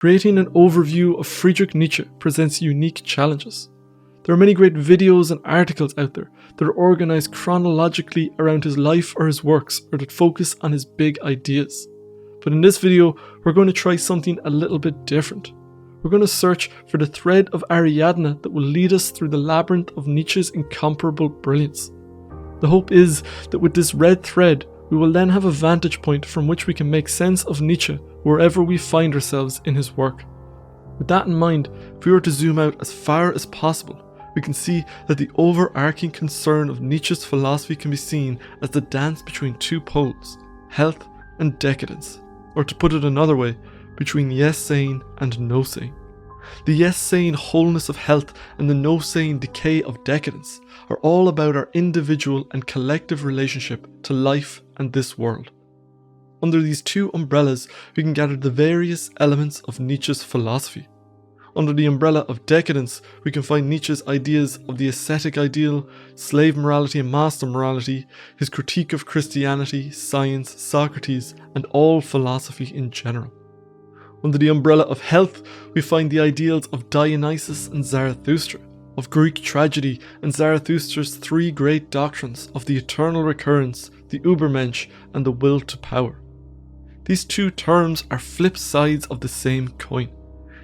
Creating an overview of Friedrich Nietzsche presents unique challenges. There are many great videos and articles out there that are organised chronologically around his life or his works, or that focus on his big ideas. But in this video, we're going to try something a little bit different. We're going to search for the thread of Ariadne that will lead us through the labyrinth of Nietzsche's incomparable brilliance. The hope is that with this red thread, we will then have a vantage point from which we can make sense of Nietzsche wherever we find ourselves in his work. With that in mind, if we were to zoom out as far as possible, we can see that the overarching concern of Nietzsche's philosophy can be seen as the dance between two poles, health and decadence, or to put it another way, between yes-saying and no-saying. The yes-saying wholeness of health and the no-saying decay of decadence are all about our individual and collective relationship to life and this world. Under these two umbrellas, we can gather the various elements of Nietzsche's philosophy. Under the umbrella of decadence, we can find Nietzsche's ideas of the ascetic ideal, slave morality and master morality, his critique of Christianity, science, Socrates, and all philosophy in general. Under the umbrella of health, we find the ideals of Dionysus and Zarathustra, of Greek tragedy and Zarathustra's three great doctrines of the Eternal Recurrence, the Ubermensch, and the will to power. These two terms are flip sides of the same coin.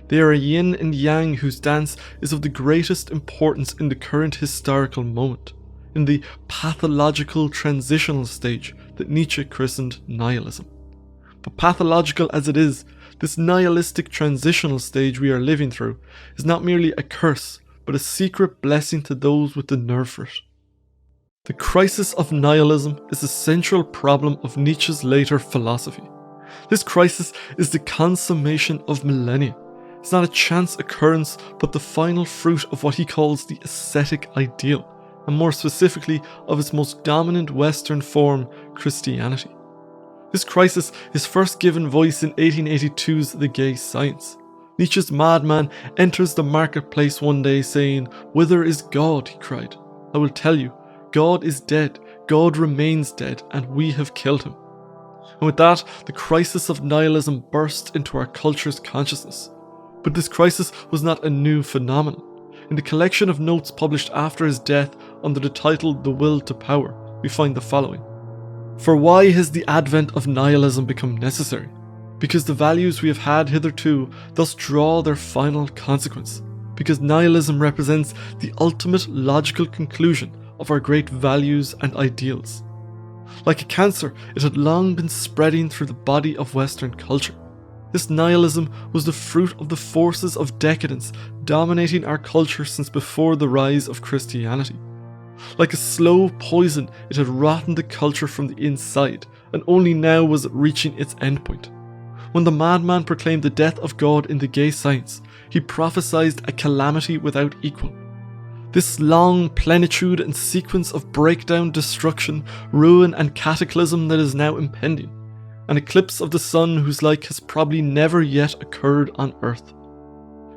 They are a yin and yang whose dance is of the greatest importance in the current historical moment, in the pathological transitional stage that Nietzsche christened nihilism. But pathological as it is, this nihilistic transitional stage we are living through is not merely a curse, but a secret blessing to those with the nerve for it. The crisis of nihilism is the central problem of Nietzsche's later philosophy. This crisis is the consummation of millennia. It's not a chance occurrence, but the final fruit of what he calls the ascetic ideal, and more specifically of its most dominant Western form, Christianity. This crisis is first given voice in 1882's The Gay Science. Nietzsche's madman enters the marketplace one day saying, "Whither is God?" he cried. "I will tell you, God is dead, God remains dead, and we have killed him." And with that, the crisis of nihilism burst into our culture's consciousness. But this crisis was not a new phenomenon. In the collection of notes published after his death under the title The Will to Power, we find the following. "For why has the advent of nihilism become necessary? Because the values we have had hitherto thus draw their final consequence. Because nihilism represents the ultimate logical conclusion of our great values and ideals. Like a cancer, it had long been spreading through the body of Western culture. This nihilism was the fruit of the forces of decadence dominating our culture since before the rise of Christianity. Like a slow poison, it had rotted the culture from the inside, and only now was it reaching its endpoint. When the madman proclaimed the death of God in The Gay Science, he prophesied a calamity without equal. This long plenitude and sequence of breakdown, destruction, ruin and cataclysm that is now impending. An eclipse of the sun whose like has probably never yet occurred on earth.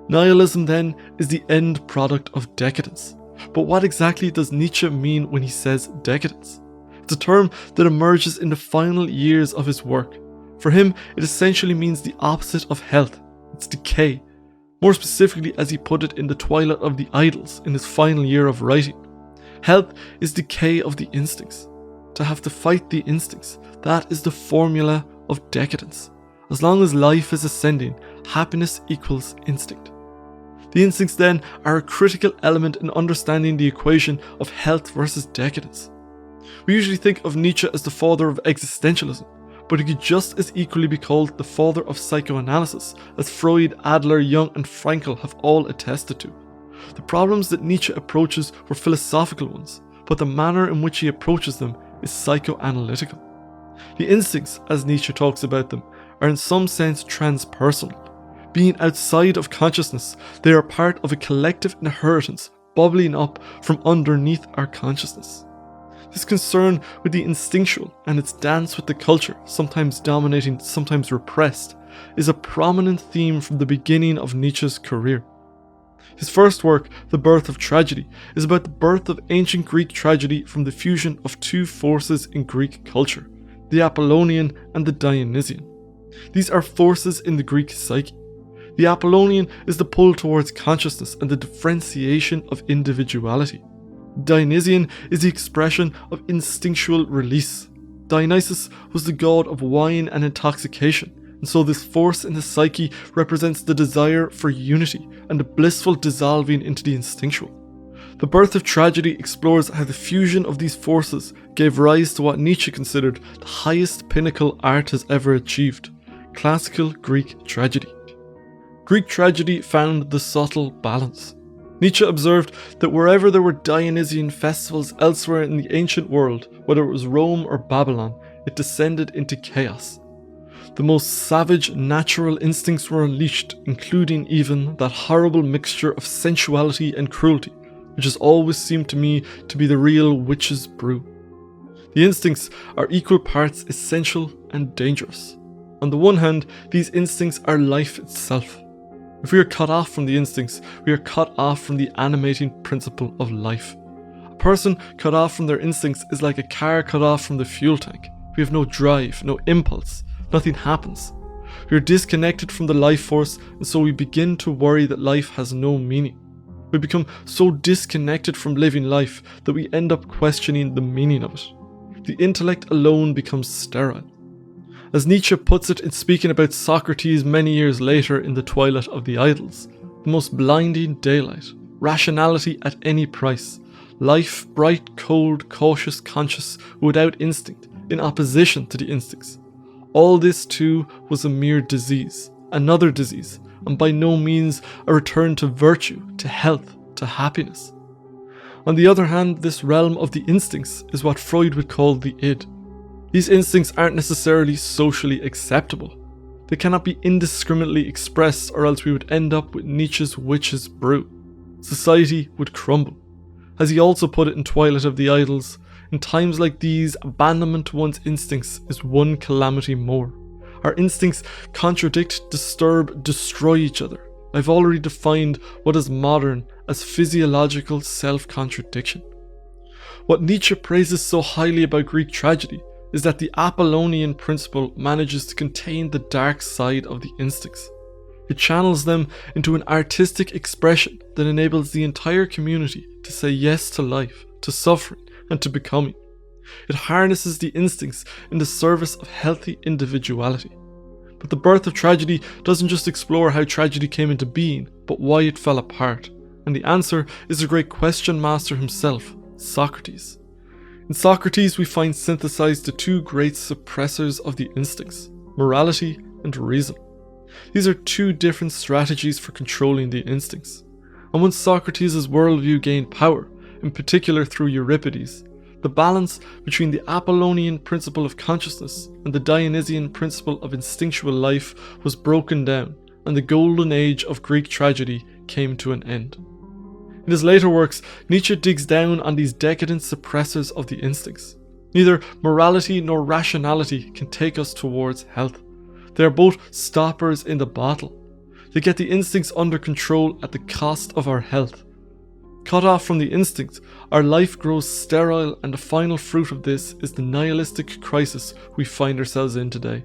Nihilism then is the end product of decadence. But what exactly does Nietzsche mean when he says decadence? It's a term that emerges in the final years of his work. For him, it essentially means the opposite of health. It's decay. More specifically, as he put it in The Twilight of the Idols in his final year of writing. Health is decay of the instincts. To have to fight the instincts, that is the formula of decadence. As long as life is ascending, happiness equals instinct. The instincts then are a critical element in understanding the equation of health versus decadence. We usually think of Nietzsche as the father of existentialism, but he could just as equally be called the father of psychoanalysis, as Freud, Adler, Jung and Frankl have all attested to. The problems that Nietzsche approaches were philosophical ones, but the manner in which he approaches them is psychoanalytical. The instincts, as Nietzsche talks about them, are in some sense transpersonal. Being outside of consciousness, they are part of a collective inheritance bubbling up from underneath our consciousness. This concern with the instinctual and its dance with the culture, sometimes dominating, sometimes repressed, is a prominent theme from the beginning of Nietzsche's career. His first work, The Birth of Tragedy, is about the birth of ancient Greek tragedy from the fusion of two forces in Greek culture, the Apollonian and the Dionysian. These are forces in the Greek psyche. The Apollonian is the pull towards consciousness and the differentiation of individuality. Dionysian is the expression of instinctual release. Dionysus was the god of wine and intoxication, and so this force in the psyche represents the desire for unity and the blissful dissolving into the instinctual. The Birth of Tragedy explores how the fusion of these forces gave rise to what Nietzsche considered the highest pinnacle art has ever achieved, classical Greek tragedy. Greek tragedy found the subtle balance. Nietzsche observed that wherever there were Dionysian festivals elsewhere in the ancient world, whether it was Rome or Babylon, it descended into chaos. The most savage natural instincts were unleashed, including even that horrible mixture of sensuality and cruelty, which has always seemed to me to be the real witch's brew. The instincts are equal parts essential and dangerous. On the one hand, these instincts are life itself. If we are cut off from the instincts, we are cut off from the animating principle of life. A person cut off from their instincts is like a car cut off from the fuel tank. We have no drive, no impulse, nothing happens. We are disconnected from the life force, and so we begin to worry that life has no meaning. We become so disconnected from living life that we end up questioning the meaning of it. The intellect alone becomes sterile. As Nietzsche puts it in speaking about Socrates many years later in The Twilight of the Idols, the most blinding daylight, rationality at any price, life bright, cold, cautious, conscious, without instinct, in opposition to the instincts. All this too was a mere disease, another disease, and by no means a return to virtue, to health, to happiness. On the other hand, this realm of the instincts is what Freud would call the id. These instincts aren't necessarily socially acceptable. They cannot be indiscriminately expressed, or else we would end up with Nietzsche's witch's brew. Society would crumble. As he also put it in Twilight of the Idols, in times like these, abandonment to one's instincts is one calamity more. Our instincts contradict, disturb, destroy each other. I've already defined what is modern as physiological self-contradiction. What Nietzsche praises so highly about Greek tragedy is that the Apollonian principle manages to contain the dark side of the instincts. It channels them into an artistic expression that enables the entire community to say yes to life, to suffering, and to becoming. It harnesses the instincts in the service of healthy individuality. But the Birth of Tragedy doesn't just explore how tragedy came into being, but why it fell apart. And the answer is the great question master himself, Socrates. In Socrates, we find synthesized the two great suppressors of the instincts, morality and reason. These are two different strategies for controlling the instincts. And when Socrates' worldview gained power, in particular through Euripides, the balance between the Apollonian principle of consciousness and the Dionysian principle of instinctual life was broken down, and the golden age of Greek tragedy came to an end. In his later works, Nietzsche digs down on these decadent suppressors of the instincts. Neither morality nor rationality can take us towards health. They are both stoppers in the bottle. They get the instincts under control at the cost of our health. Cut off from the instincts, our life grows sterile, and the final fruit of this is the nihilistic crisis we find ourselves in today.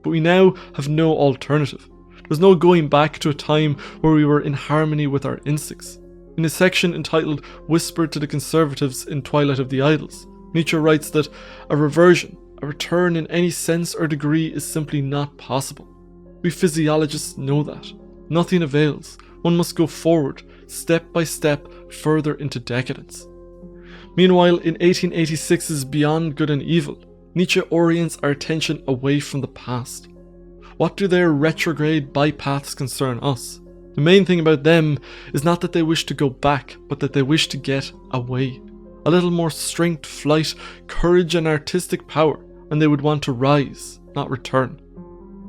But we now have no alternative. There's no going back to a time where we were in harmony with our instincts. In a section entitled Whispered to the Conservatives in Twilight of the Idols, Nietzsche writes that a reversion, a return in any sense or degree is simply not possible. We physiologists know that. Nothing avails. One must go forward, step by step, further into decadence. Meanwhile, in 1886's Beyond Good and Evil, Nietzsche orients our attention away from the past. What do their retrograde bypaths concern us? The main thing about them is not that they wish to go back, but that they wish to get away. A little more strength, flight, courage and artistic power, and they would want to rise, not return.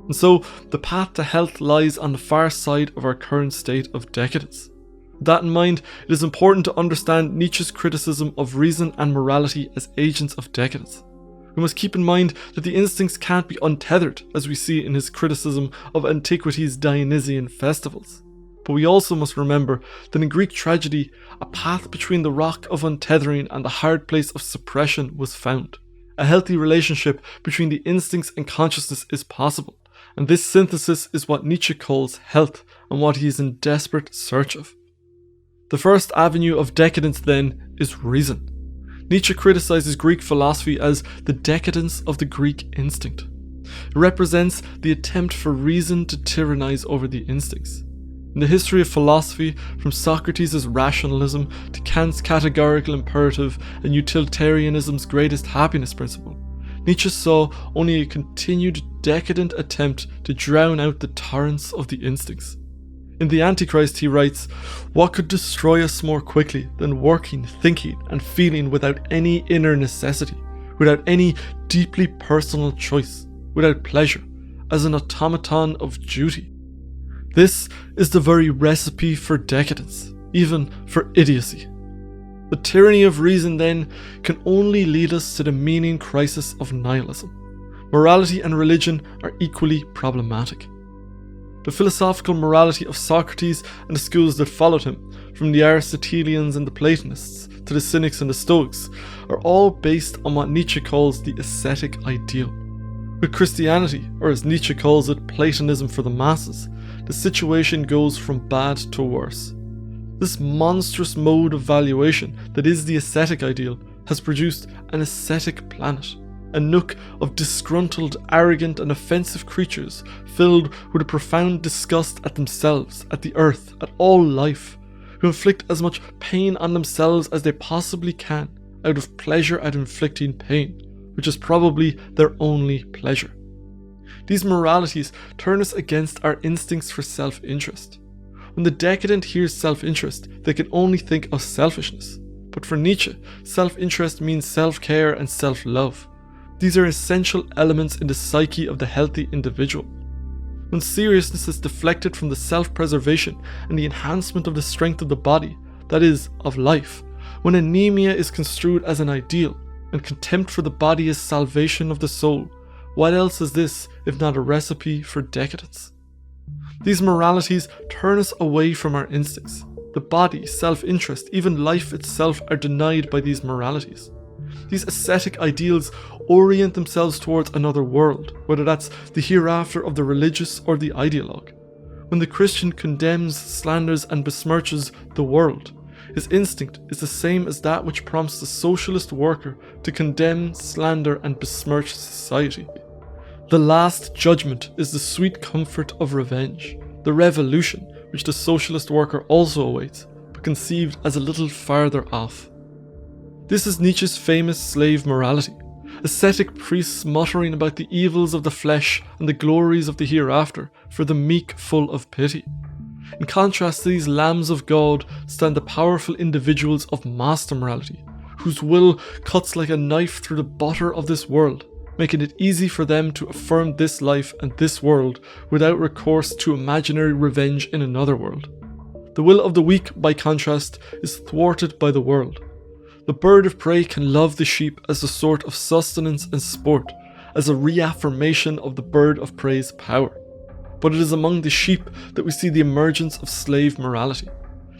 And so, the path to health lies on the far side of our current state of decadence. With that in mind, it is important to understand Nietzsche's criticism of reason and morality as agents of decadence. We must keep in mind that the instincts can't be untethered, as we see in his criticism of antiquity's Dionysian festivals. But we also must remember that in Greek tragedy, a path between the rock of untethering and the hard place of suppression was found. A healthy relationship between the instincts and consciousness is possible, And this synthesis is what Nietzsche calls health and what he is in desperate search of. The first avenue of decadence, then, is reason. Nietzsche criticizes Greek philosophy as the decadence of the Greek instinct. It represents the attempt for reason to tyrannize over the instincts. In the history of philosophy, from Socrates' rationalism to Kant's categorical imperative and utilitarianism's greatest happiness principle, Nietzsche saw only a continued decadent attempt to drown out the torrents of the instincts. In The Antichrist, he writes, "What could destroy us more quickly than working, thinking, and feeling without any inner necessity, without any deeply personal choice, without pleasure, as an automaton of duty?" This is the very recipe for decadence, even for idiocy. The tyranny of reason, then, can only lead us to the meaning crisis of nihilism. Morality and religion are equally problematic. The philosophical morality of Socrates and the schools that followed him, from the Aristotelians and the Platonists to the Cynics and the Stoics, are all based on what Nietzsche calls the ascetic ideal. With Christianity, or as Nietzsche calls it, Platonism for the masses, the situation goes from bad to worse. This monstrous mode of valuation that is the ascetic ideal has produced an ascetic planet, a nook of disgruntled, arrogant and offensive creatures filled with a profound disgust at themselves, at the earth, at all life, who inflict as much pain on themselves as they possibly can out of pleasure at inflicting pain, which is probably their only pleasure. These moralities turn us against our instincts for self-interest. When the decadent hears self-interest, they can only think of selfishness. But for Nietzsche, self-interest means self-care and self-love. These are essential elements in the psyche of the healthy individual. When seriousness is deflected from the self-preservation and the enhancement of the strength of the body, that is, of life, when anemia is construed as an ideal, and contempt for the body is salvation of the soul, what else is this if not a recipe for decadence? These moralities turn us away from our instincts. The body, self-interest, even life itself are denied by these moralities. These ascetic ideals orient themselves towards another world, whether that's the hereafter of the religious or the ideologue. When the Christian condemns, slanders and besmirches the world, his instinct is the same as that which prompts the socialist worker to condemn, slander and besmirch society. The last judgment is the sweet comfort of revenge, the revolution which the socialist worker also awaits, but conceived as a little farther off. This is Nietzsche's famous slave morality, ascetic priests muttering about the evils of the flesh and the glories of the hereafter for the meek full of pity. In contrast to these lambs of God stand the powerful individuals of master morality, whose will cuts like a knife through the butter of this world, making it easy for them to affirm this life and this world without recourse to imaginary revenge in another world. The will of the weak, by contrast, is thwarted by the world. The bird of prey can love the sheep as a sort of sustenance and sport, as a reaffirmation of the bird of prey's power. But it is among the sheep that we see the emergence of slave morality.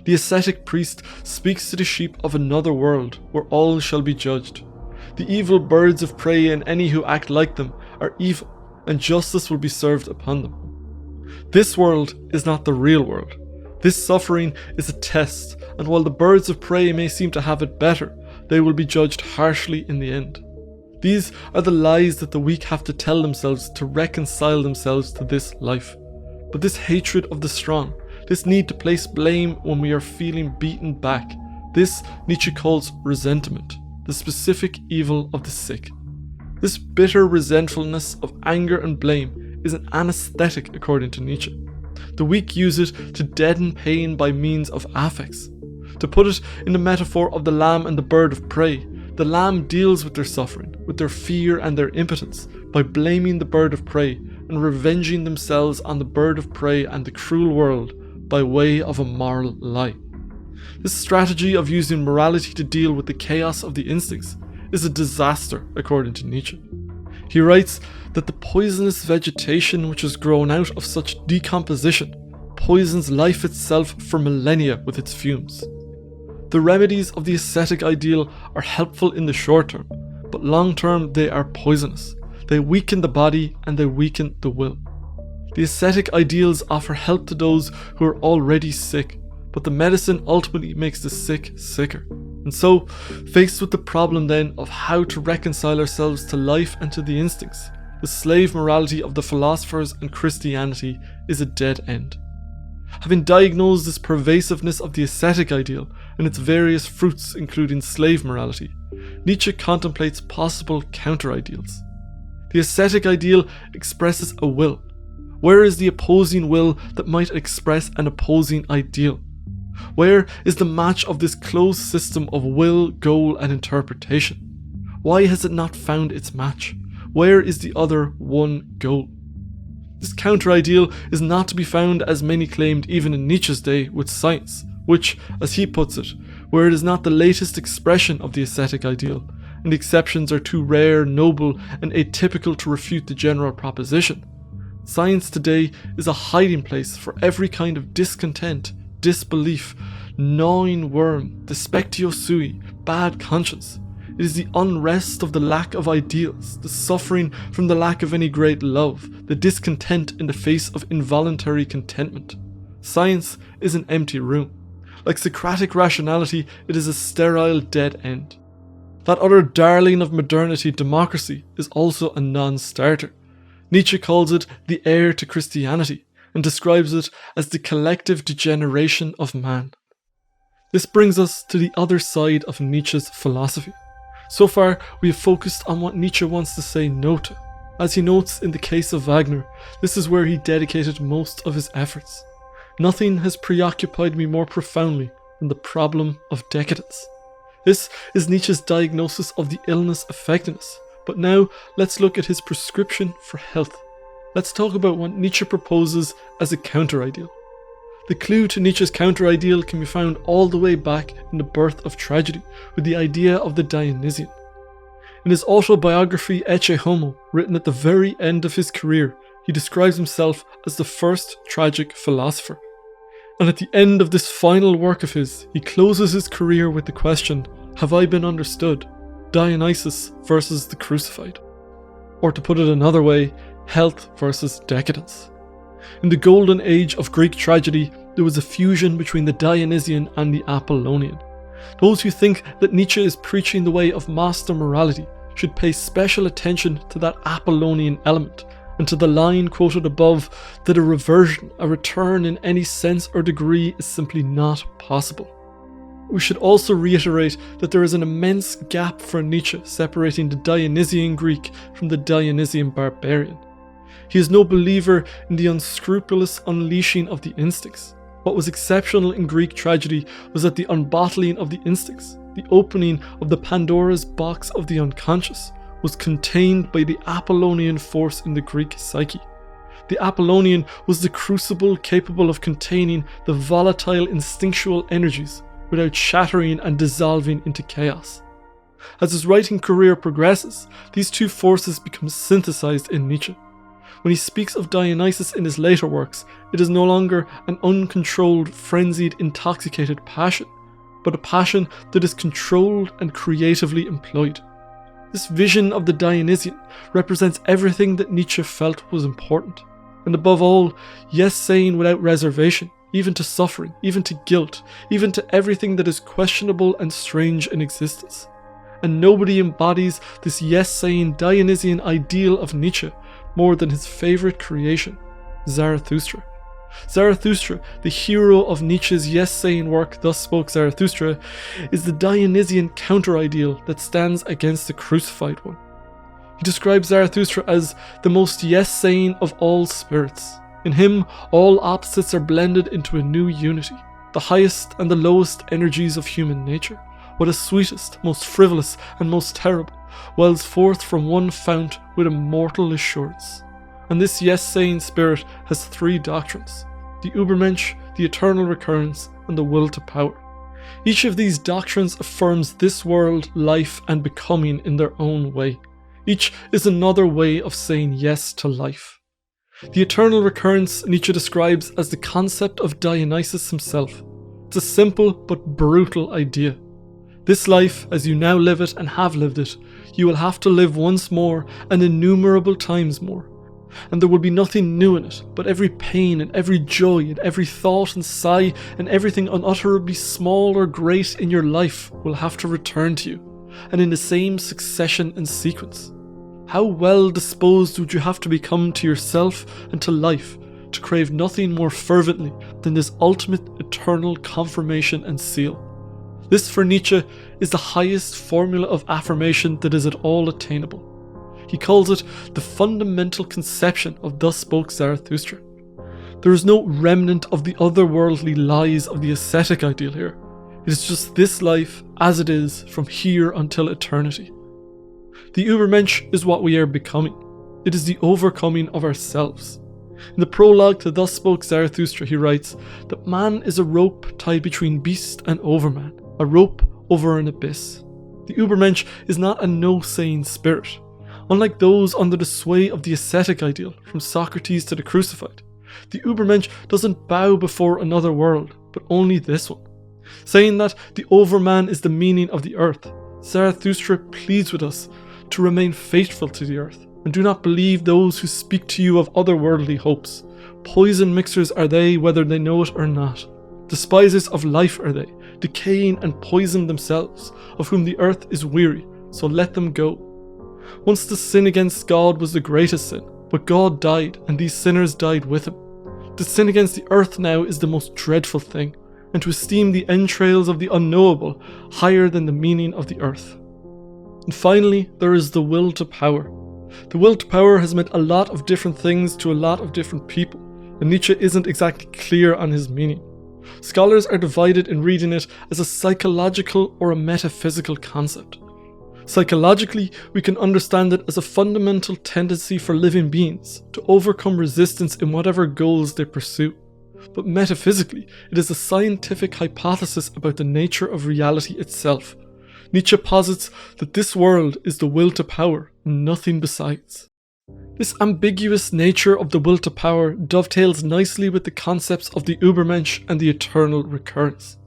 The ascetic priest speaks to the sheep of another world where all shall be judged. The evil birds of prey and any who act like them are evil, and justice will be served upon them. This world is not the real world. This suffering is a test, and while the birds of prey may seem to have it better, they will be judged harshly in the end. These are the lies that the weak have to tell themselves to reconcile themselves to this life. But this hatred of the strong, this need to place blame when we are feeling beaten back, this Nietzsche calls resentment, the specific evil of the sick. This bitter resentfulness of anger and blame is an anesthetic according to Nietzsche. The weak use it to deaden pain by means of affects. To put it in the metaphor of the lamb and the bird of prey, the lamb deals with their suffering, with their fear and their impotence, by blaming the bird of prey and revenging themselves on the bird of prey and the cruel world by way of a moral lie. This strategy of using morality to deal with the chaos of the instincts is a disaster, according to Nietzsche. He writes that the poisonous vegetation which has grown out of such decomposition poisons life itself for millennia with its fumes. The remedies of the ascetic ideal are helpful in the short term, but long term they are poisonous. They weaken the body and they weaken the will. The ascetic ideals offer help to those who are already sick, but the medicine ultimately makes the sick sicker. And so, faced with the problem then of how to reconcile ourselves to life and to the instincts, the slave morality of the philosophers and Christianity is a dead end. Having diagnosed this pervasiveness of the ascetic ideal and its various fruits including slave morality, Nietzsche contemplates possible counter-ideals. The ascetic ideal expresses a will. Where is the opposing will that might express an opposing ideal? Where is the match of this closed system of will, goal, and interpretation? Why has it not found its match? Where is the other one goal? This counter-ideal is not to be found, as many claimed even in Nietzsche's day, with science, which, as he puts it, where it is not the latest expression of the ascetic ideal, and the exceptions are too rare, noble, and atypical to refute the general proposition. Science today is a hiding place for every kind of discontent, disbelief, gnawing worm, despectio sui, bad conscience. It is the unrest of the lack of ideals, the suffering from the lack of any great love, the discontent in the face of involuntary contentment. Science is an empty room. Like Socratic rationality, it is a sterile dead end. That other darling of modernity, democracy, is also a non-starter. Nietzsche calls it the heir to Christianity, and describes it as the collective degeneration of man. This brings us to the other side of Nietzsche's philosophy. So far, we have focused on what Nietzsche wants to say no to. As he notes in the case of Wagner, this is where he dedicated most of his efforts. Nothing has preoccupied me more profoundly than the problem of decadence. This is Nietzsche's diagnosis of the illness affecting us. But now, let's look at his prescription for health. Let's talk about what Nietzsche proposes as a counter-ideal. The clue to Nietzsche's counter-ideal can be found all the way back in The Birth of Tragedy, with the idea of the Dionysian. In his autobiography Ecce Homo, written at the very end of his career, he describes himself as the first tragic philosopher. And at the end of this final work of his, he closes his career with the question, "Have I been understood? Dionysus versus the crucified." Or to put it another way, health versus decadence. In the golden age of Greek tragedy, there was a fusion between the Dionysian and the Apollonian. Those who think that Nietzsche is preaching the way of master morality should pay special attention to that Apollonian element, and to the line quoted above that a reversion, a return in any sense or degree is simply not possible. We should also reiterate that there is an immense gap for Nietzsche separating the Dionysian Greek from the Dionysian barbarian. He is no believer in the unscrupulous unleashing of the instincts. What was exceptional in Greek tragedy was that the unbottling of the instincts, the opening of the Pandora's box of the unconscious, was contained by the Apollonian force in the Greek psyche. The Apollonian was the crucible capable of containing the volatile instinctual energies without shattering and dissolving into chaos. As his writing career progresses, these two forces become synthesized in Nietzsche. When he speaks of Dionysus in his later works, it is no longer an uncontrolled, frenzied, intoxicated passion, but a passion that is controlled and creatively employed. This vision of the Dionysian represents everything that Nietzsche felt was important, and above all, yes saying without reservation, even to suffering, even to guilt, even to everything that is questionable and strange in existence. And nobody embodies this yes-saying Dionysian ideal of Nietzsche more than his favourite creation, Zarathustra. Zarathustra, the hero of Nietzsche's yes-saying work Thus Spoke Zarathustra, is the Dionysian counter-ideal that stands against the crucified one. He describes Zarathustra as the most yes-saying of all spirits. In him, all opposites are blended into a new unity, the highest and the lowest energies of human nature. What is sweetest, most frivolous, and most terrible wells forth from one fount with immortal assurance. And this yes-saying spirit has three doctrines: the Ubermensch, the Eternal Recurrence, and the will to power. Each of these doctrines affirms this world, life, and becoming in their own way. Each is another way of saying yes to life. The Eternal Recurrence Nietzsche describes as the concept of Dionysus himself. It's a simple but brutal idea. This life, as you now live it and have lived it, you will have to live once more and innumerable times more. and there will be nothing new in it, but every pain and every joy and every thought and sigh and everything unutterably small or great in your life will have to return to you, and in the same succession and sequence. How well disposed would you have to become to yourself and to life to crave nothing more fervently than this ultimate eternal confirmation and seal? This, for Nietzsche, is the highest formula of affirmation that is at all attainable. He calls it the fundamental conception of Thus Spoke Zarathustra. There is no remnant of the otherworldly lies of the ascetic ideal here. It is just this life as it is from here until eternity. The Übermensch is what we are becoming. It is the overcoming of ourselves. In the prologue to Thus Spoke Zarathustra, he writes that man is a rope tied between beast and overman, a rope over an abyss. The Ubermensch is not a no-saying spirit. Unlike those under the sway of the ascetic ideal, from Socrates to the crucified, the Übermensch doesn't bow before another world, but only this one. Saying that the overman is the meaning of the earth, Zarathustra pleads with us to remain faithful to the earth, and do not believe those who speak to you of otherworldly hopes. Poison mixers are they, whether they know it or not. Despisers of life are they, decaying and poisoned themselves, of whom the earth is weary, so let them go. Once the sin against God was the greatest sin, but God died, and these sinners died with him. To sin against the earth now is the most dreadful thing, and to esteem the entrails of the unknowable higher than the meaning of the earth. And finally, there is the will to power. The will to power has meant a lot of different things to a lot of different people, and Nietzsche isn't exactly clear on his meaning. Scholars are divided in reading it as a psychological or a metaphysical concept. Psychologically, we can understand it as a fundamental tendency for living beings to overcome resistance in whatever goals they pursue. But metaphysically, it is a scientific hypothesis about the nature of reality itself. Nietzsche posits that this world is the will to power and nothing besides. This ambiguous nature of the will to power dovetails nicely with the concepts of the Ubermensch and the Eternal Recurrence.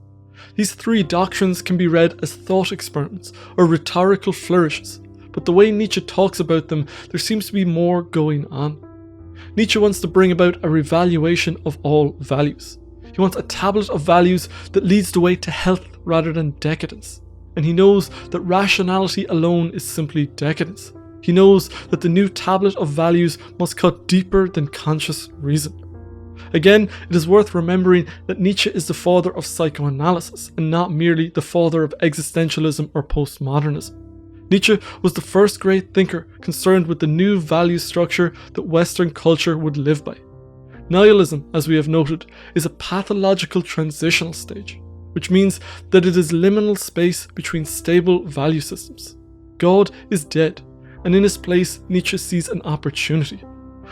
These three doctrines can be read as thought experiments or rhetorical flourishes, but the way Nietzsche talks about them, there seems to be more going on. Nietzsche wants to bring about a revaluation of all values. He wants a tablet of values that leads the way to health rather than decadence. And he knows that rationality alone is simply decadence. He knows that the new tablet of values must cut deeper than conscious reason. Again, it is worth remembering that Nietzsche is the father of psychoanalysis and not merely the father of existentialism or postmodernism. Nietzsche was the first great thinker concerned with the new value structure that Western culture would live by. Nihilism, as we have noted, is a pathological transitional stage, which means that it is liminal space between stable value systems. God is dead, and in his place Nietzsche sees an opportunity.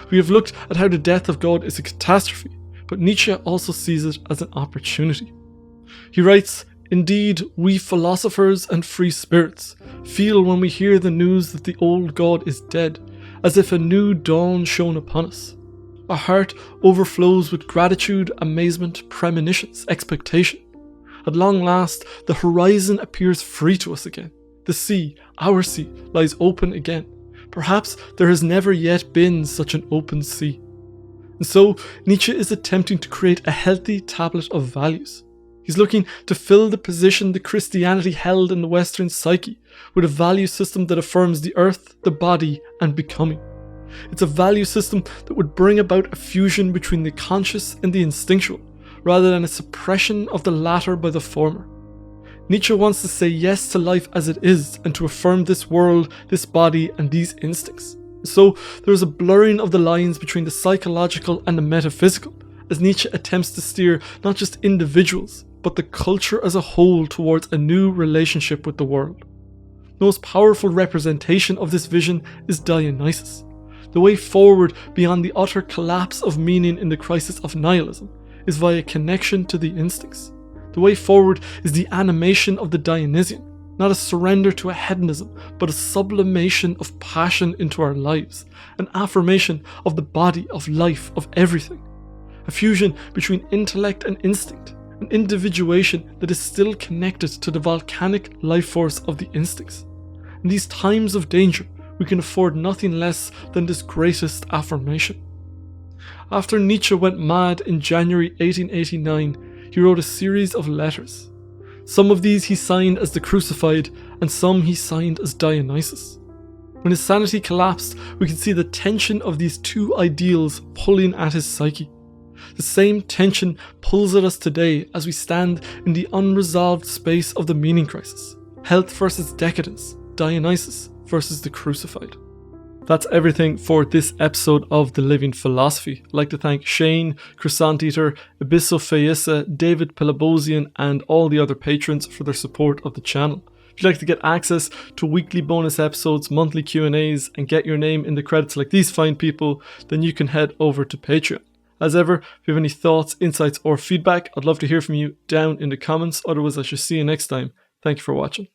We have looked at how the death of God is a catastrophe, but Nietzsche also sees it as an opportunity. He writes, "Indeed, we philosophers and free spirits feel when we hear the news that the old God is dead, as if a new dawn shone upon us. Our heart overflows with gratitude, amazement, premonitions, expectation. At long last, the horizon appears free to us again. The sea, our sea, lies open again. Perhaps there has never yet been such an open sea." And so, Nietzsche is attempting to create a healthy tablet of values. He's looking to fill the position that Christianity held in the Western psyche with a value system that affirms the earth, the body, and becoming. It's a value system that would bring about a fusion between the conscious and the instinctual, rather than a suppression of the latter by the former. Nietzsche wants to say yes to life as it is and to affirm this world, this body, and these instincts. So there is a blurring of the lines between the psychological and the metaphysical, as Nietzsche attempts to steer not just individuals, but the culture as a whole towards a new relationship with the world. The most powerful representation of this vision is Dionysus. The way forward beyond the utter collapse of meaning in the Crisis of Nihilism is via connection to the instincts. The way forward is the animation of the Dionysian, not a surrender to a hedonism, but a sublimation of passion into our lives, an affirmation of the body, of life, of everything. A fusion between intellect and instinct, an individuation that is still connected to the volcanic life force of the instincts. In these times of danger, we can afford nothing less than this greatest affirmation. After Nietzsche went mad in January 1889, he wrote a series of letters. Some of these he signed as the Crucified, and some he signed as Dionysus. When his sanity collapsed, we can see the tension of these two ideals pulling at his psyche. The same tension pulls at us today as we stand in the unresolved space of the meaning crisis. Health versus decadence, Dionysus versus the Crucified. That's everything for this episode of The Living Philosophy. I'd like to thank Shane, Croissant Eater, Abysso Feissa, David Pelabosian, and all the other patrons for their support of the channel. If you'd like to get access to weekly bonus episodes, monthly Q&As, and get your name in the credits like these fine people, then you can head over to Patreon. As ever, if you have any thoughts, insights, or feedback, I'd love to hear from you down in the comments. Otherwise, I shall see you next time. Thank you for watching.